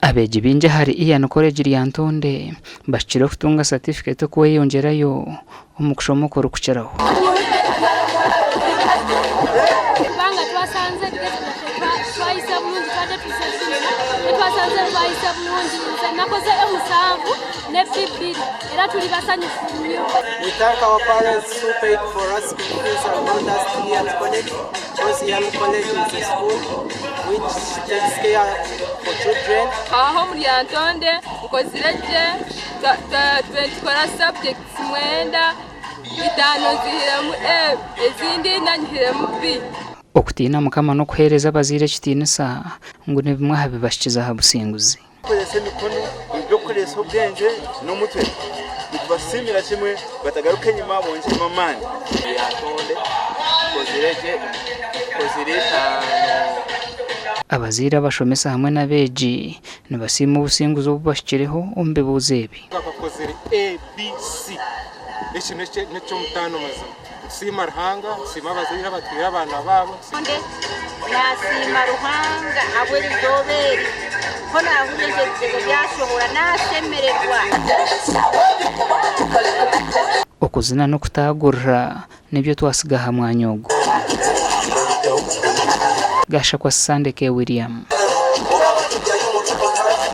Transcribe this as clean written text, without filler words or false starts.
Abeegi bingi hari Ian College Lyantonde bashikire kutunga certificate kweyongerayo omu kushoma okurukukiraho. Banga twasanze twayisa bulungi twade tusesina twasanze twayisa bulungi nakoze emusanvu ne bibiri era tuli basanyufu nnyo. We thank our parents who paid for us school fees and brought us to Ian College, because Ian College is a school which takes care for children. Aho muri Lyantonde ukozireje tukora subjects mwenda bitano zihiramu ezindi nanyihiramu B. Okutiina Mukama n'okuheereza abazaire ekitiinisa ngu ne bimwe aha bibashikiza aha businguzi. Kukozesa emikono ebyokukozesa obwenge n'omutwe bitubasimira kimwe batagaruka enyuma bongeremu amaani. Lyantonde kozireta Abazaire abashomesa hamwe n'abeegi nibasiima obusinguzi obubashikireho omu bibuuzo ebi. Bakozere ABC ekintu n'eky'omutaano mazima. Siima Ruhanga, siima abazaire batwire abaana baabo. Nasiima Ruhanga habw'ebizooberi ko naahurira ebizibu byashobora nasemererwa. Okuzina n'okutaagurira nibyo twasiga aha mwanya ogu. Gashakwa Sandeke William.